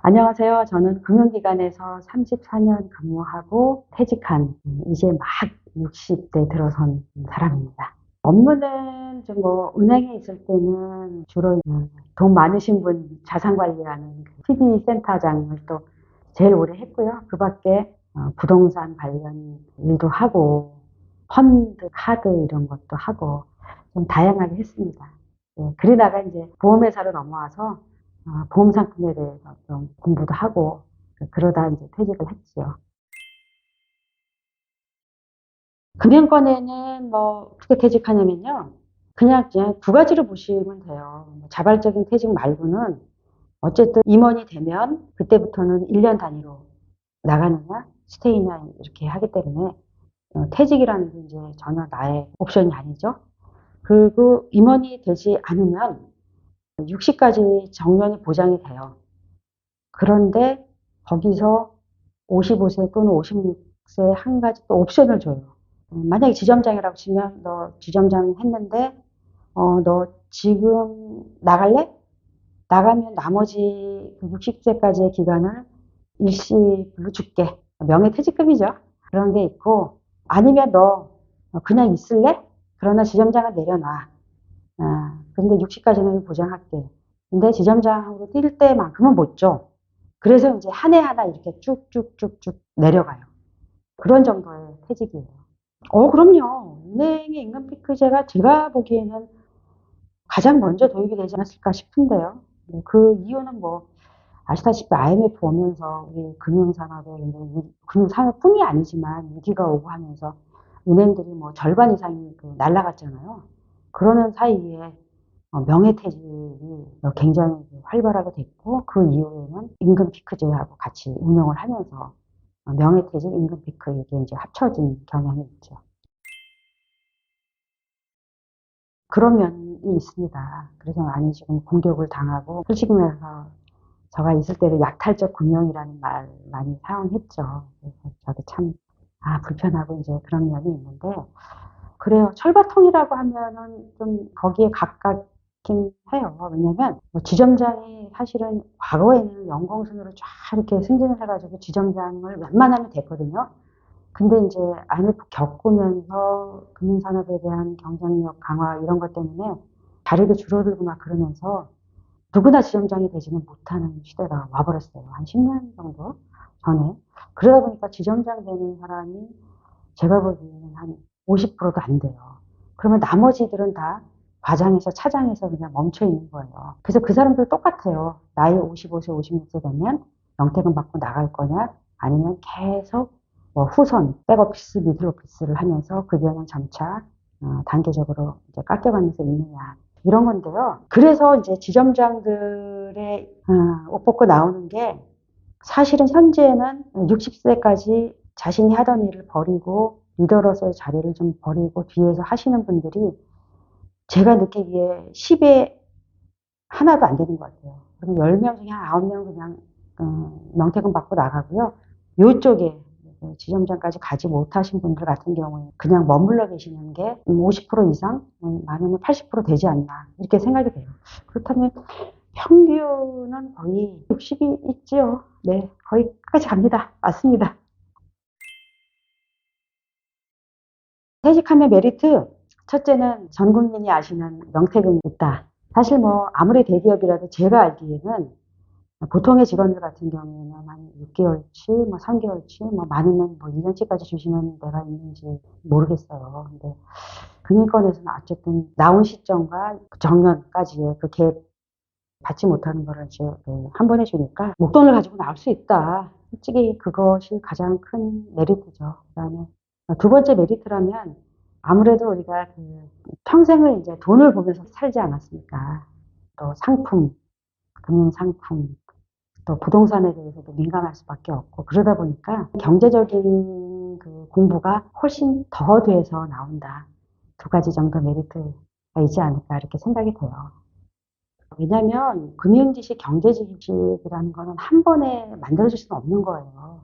안녕하세요. 저는 금융기관에서 34년 근무하고 퇴직한 이제 막 60대 들어선 사람입니다. 업무는 좀 은행에 있을 때는 주로 돈 많으신 분 자산 관리하는 TD 센터장을 또 제일 오래 했고요. 그 밖에 부동산 관련 일도 하고 펀드, 카드 이런 것도 하고 좀 다양하게 했습니다. 그러다가 이제 보험회사로 넘어와서 보험 상품에 대해서 좀 공부도 하고 그러다 이제 퇴직을 했지요. 금융권에는 어떻게 퇴직하냐면요. 그냥 두 가지로 보시면 돼요. 자발적인 퇴직 말고는 어쨌든 임원이 되면 그때부터는 1년 단위로 나가느냐, 스테이냐 이렇게 하기 때문에 퇴직이라는 게 이제 전혀 나의 옵션이 아니죠. 그리고 임원이 되지 않으면 60까지 정년이 보장이 돼요. 그런데 거기서 55세 또는 56세 한 가지 또 옵션을 줘요. 만약에 지점장이라고 치면 너 지점장 했는데 너 지금 나갈래? 나가면 나머지 60세까지의 기간을 일시불로 줄게. 명예퇴직금이죠. 그런 게 있고 아니면 너 그냥 있을래? 그러나 지점장을 내려놔. 근데 60까지는 보장할게. 근데 지점장으로 뛸 때만큼은 못 줘. 그래서 이제 한 해 하나 이렇게 쭉쭉쭉쭉 내려가요. 그런 정도의 퇴직이에요. 그럼요. 은행의 임금 피크제가 제가 보기에는 가장 먼저 도입이 되지 않았을까 싶은데요. 그 이유는 아시다시피 IMF 오면서 우리 금융산업에, 금융산업뿐이 아니지만 위기가 오고 하면서 은행들이 절반 이상이 날라갔잖아요. 그러는 사이에 명예퇴직이 굉장히 활발하게 됐고, 그 이후에는 임금 피크제하고 같이 운영을 하면서 명예퇴직, 임금 피크 이게 이제 합쳐진 경향이 있죠. 그런 면이 있습니다. 그래서 많이 지금 공격을 당하고, 솔직히 말해서 제가 있을 때는 약탈적 금융이라는 말 많이 사용했죠. 그래서 저도 참, 불편하고 이제 그런 면이 있는데, 그래요. 철밥통이라고 하면은 좀 거기에 가깝긴 해요. 왜냐면 지점장이 사실은 과거에는 연공순으로 쫙 이렇게 승진을 해가지고 지점장을 웬만하면 됐거든요. 근데 이제 IMF 겪으면서 금융산업에 대한 경쟁력 강화 이런 것 때문에 자리도 줄어들고 막 그러면서 누구나 지점장이 되지는 못하는 시대가 와버렸어요. 한 10년 정도 전에. 그러다 보니까 지점장 되는 사람이 제가 보기에는 한 50%도 안 돼요. 그러면 나머지들은 다 과장에서 차장에서 그냥 멈춰 있는 거예요. 그래서 그 사람들 똑같아요. 나이 55세, 56세 되면 영퇴금 받고 나갈 거냐, 아니면 계속 후선, 백오피스, 미들오피스를 하면서 급여는 점차 단계적으로 이제 깎여가면서 있느냐. 이런 건데요. 그래서 이제 지점장들의 옷 벗고 나오는 게 사실은 현재는 60세까지 자신이 하던 일을 버리고 리더로서의 자리를 좀 버리고 뒤에서 하시는 분들이 제가 느끼기에 10에 하나도 안 되는 것 같아요. 그럼 10명 중에 한 9명 그냥 명퇴금 받고 나가고요. 요쪽에 지점장까지 가지 못하신 분들 같은 경우에 그냥 머물러 계시는 게 50% 이상, 많으면 80% 되지 않나 이렇게 생각이 돼요. 그렇다면 평균은 거의 60이 있지요. 네, 거기까지 갑니다. 맞습니다. 퇴직하면 메리트, 첫째는 전 국민이 아시는 명퇴금이 있다. 사실 아무리 대기업이라도 제가 알기에는 보통의 직원들 같은 경우에는 한 6개월치, 3개월치, 많으면 1년치까지 주시는 데가 있는지 모르겠어요. 근데 금융권에서는 어쨌든 나온 시점과 정년까지의 그 갭 받지 못하는 거를 이제 한 번에 주니까 목돈을 가지고 나올 수 있다. 솔직히 그것이 가장 큰 메리트죠. 그다음에 두 번째 메리트라면 아무래도 우리가 평생을 이제 돈을 보면서 살지 않았습니까? 또 상품, 금융 상품, 또 부동산에 대해서도 민감할 수밖에 없고 그러다 보니까 경제적인 그 공부가 훨씬 더 돼서 나온다. 두 가지 정도 메리트가 있지 않을까 이렇게 생각이 돼요. 왜냐하면 금융지식, 경제지식이라는 거는 한 번에 만들어질 수는 없는 거예요.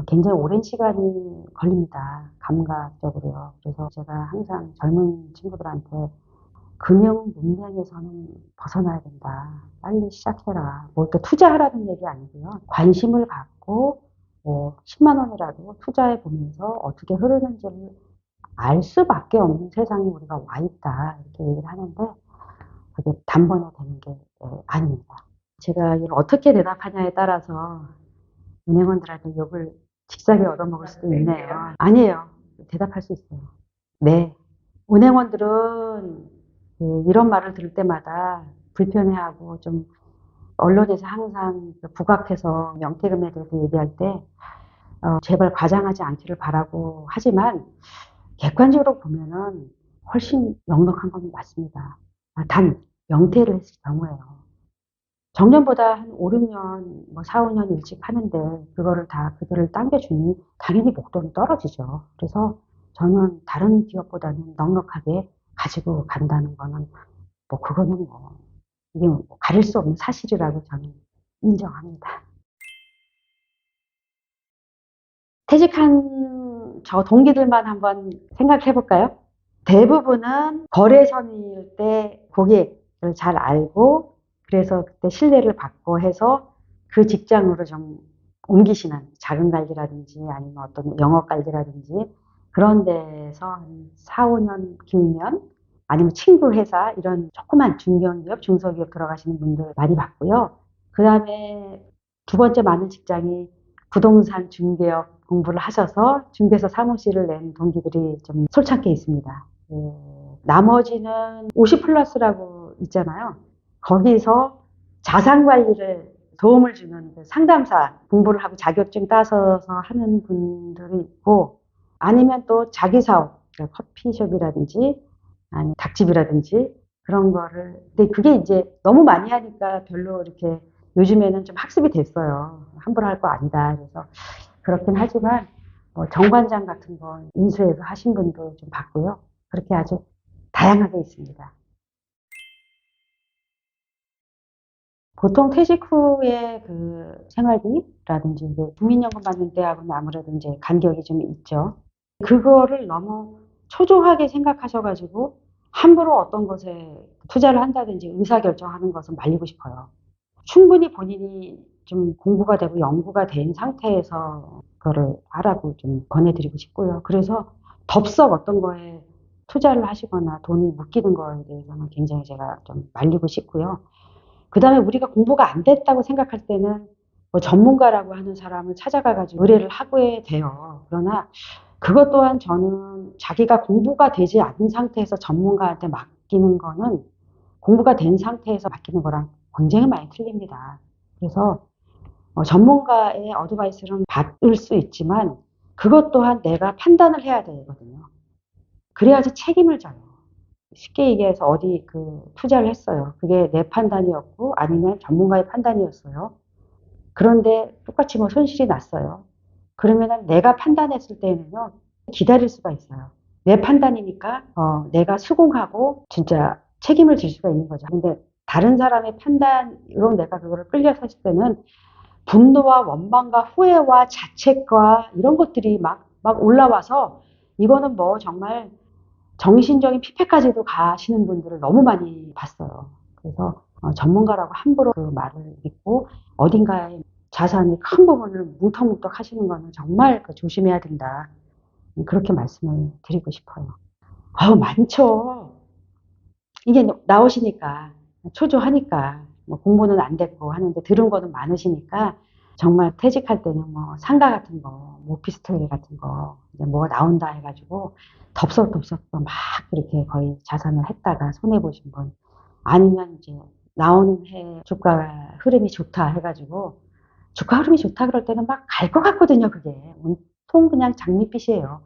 굉장히 오랜 시간이 걸립니다. 감각적으로요. 그래서 제가 항상 젊은 친구들한테 금융 문명에서는 벗어나야 된다. 빨리 시작해라. 뭐 또 투자하라는 얘기 아니고요. 관심을 갖고 뭐 10만 원이라도 투자해 보면서 어떻게 흐르는지를 알 수밖에 없는 세상에 우리가 와 있다. 이렇게 얘기를 하는데 그게 단번에 되는 게 아닙니다. 제가 이걸 어떻게 대답하냐에 따라서 은행원들한테 욕을 직사게 얻어먹을 수도 있네요. 아니에요. 대답할 수 있어요. 네. 은행원들은 이런 말을 들을 때마다 불편해하고 좀 언론에서 항상 부각해서 명태금에 대해서 얘기할 때 제발 과장하지 않기를 바라고 하지만 객관적으로 보면은 훨씬 넉넉한 건 맞습니다. 단 명태를 했을 경우에요. 정년보다 한 5, 6년, 뭐 4, 5년 일찍 하는데 그거를 다 그들을 당겨주니 당연히 목돈이 떨어지죠. 그래서 저는 다른 기업보다는 넉넉하게 가지고 간다는 거는 뭐 그거는 뭐 이게 뭐 가릴 수 없는 사실이라고 저는 인정합니다. 퇴직한 저 동기들만 한번 생각해 볼까요? 대부분은 거래선일 때 고객을 잘 알고 그래서 그때 신뢰를 받고 해서 그 직장으로 좀 옮기시는 작은 관리라든지 아니면 어떤 영업 관리라든지 그런 데서 한 4, 5년 길면 아니면 친구 회사 이런 조그만 중견기업, 중소기업 들어가시는 분들 많이 봤고요. 그 다음에 두 번째 많은 직장이 부동산 중개업 공부를 하셔서 중개사 사무실을 낸 동기들이 좀 솔창게 있습니다. 나머지는 50 플러스라고 있잖아요. 거기서 자산 관리를 도움을 주는 그 상담사 공부를 하고 자격증 따서서 하는 분들이 있고 아니면 또 자기 사업, 커피숍이라든지 아니 닭집이라든지 그런 거를 근데 그게 이제 너무 많이 하니까 별로 이렇게 요즘에는 좀 학습이 됐어요. 함부로 할 거 아니다. 그래서 그렇긴 하지만 정관장 같은 거 인수해서 하신 분도 좀 봤고요. 그렇게 아주 다양하게 있습니다. 보통 퇴직 후에 그 생활비라든지 이제 국민연금 받는 때하고는 아무래도 이제 간격이 좀 있죠. 그거를 너무 초조하게 생각하셔가지고 함부로 어떤 것에 투자를 한다든지 의사결정하는 것은 말리고 싶어요. 충분히 본인이 좀 공부가 되고 연구가 된 상태에서 그거를 하라고 좀 권해드리고 싶고요. 그래서 덥석 어떤 거에 투자를 하시거나 돈이 묶이는 거에 대해서는 굉장히 제가 좀 말리고 싶고요. 그 다음에 우리가 공부가 안 됐다고 생각할 때는 뭐 전문가라고 하는 사람을 찾아가가지고 의뢰를 하게 돼요. 그러나 그것 또한 저는 자기가 공부가 되지 않은 상태에서 전문가한테 맡기는 거는 공부가 된 상태에서 맡기는 거랑 굉장히 많이 틀립니다. 그래서 전문가의 어드바이스를 받을 수 있지만 그것 또한 내가 판단을 해야 되거든요. 그래야지 책임을 져요. 쉽게 얘기해서 어디 그 투자를 했어요. 그게 내 판단이었고 아니면 전문가의 판단이었어요. 그런데 똑같이 뭐 손실이 났어요. 그러면은 내가 판단했을 때는요 기다릴 수가 있어요. 내 판단이니까 내가 수긍하고 진짜 책임을 질 수가 있는 거죠. 근데 다른 사람의 판단으로 내가 그거를 끌려섰을 때는 분노와 원망과 후회와 자책과 이런 것들이 막 올라와서 이거는 뭐 정말 정신적인 피폐까지도 가시는 분들을 너무 많이 봤어요. 그래서 전문가라고 함부로 그 말을 믿고 어딘가에 자산이 큰 부분을 뭉텅뭉텅 하시는 거는 정말 조심해야 된다. 그렇게 말씀을 드리고 싶어요. 많죠. 이게 나오시니까 초조하니까 뭐 공부는 안 됐고 하는데 들은 거는 많으시니까 정말 퇴직할 때는 뭐 상가 같은 거, 뭐 오피스텔 같은 거 이제 뭐가 나온다 해가지고 덥석덥석 막 이렇게 거의 자산을 했다가 손해 보신 분 아니면 이제 나오는 해 주가 흐름이 좋다 해가지고 주가 흐름이 좋다 그럴 때는 막 갈 것 같거든요. 그게 온통 그냥 장밋빛이에요.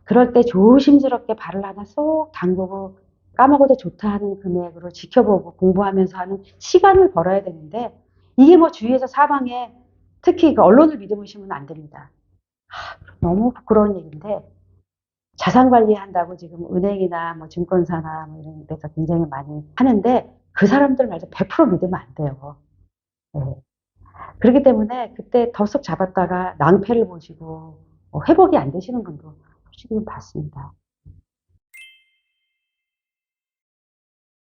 그럴 때 조심스럽게 발을 하나 쏙 담그고 까먹어도 좋다 하는 금액으로 지켜보고 공부하면서 하는 시간을 벌어야 되는데 이게 뭐 주위에서 사방에 특히 그 언론을 믿으시면 안 됩니다. 너무 부끄러운 얘기인데 자산 관리한다고 지금 은행이나 뭐 증권사나 뭐 이런 데서 굉장히 많이 하는데 그 사람들 말도 100% 믿으면 안 돼요. 네. 그렇기 때문에 그때 덥석 잡았다가 낭패를 보시고 회복이 안 되시는 분도 솔직히 봤습니다.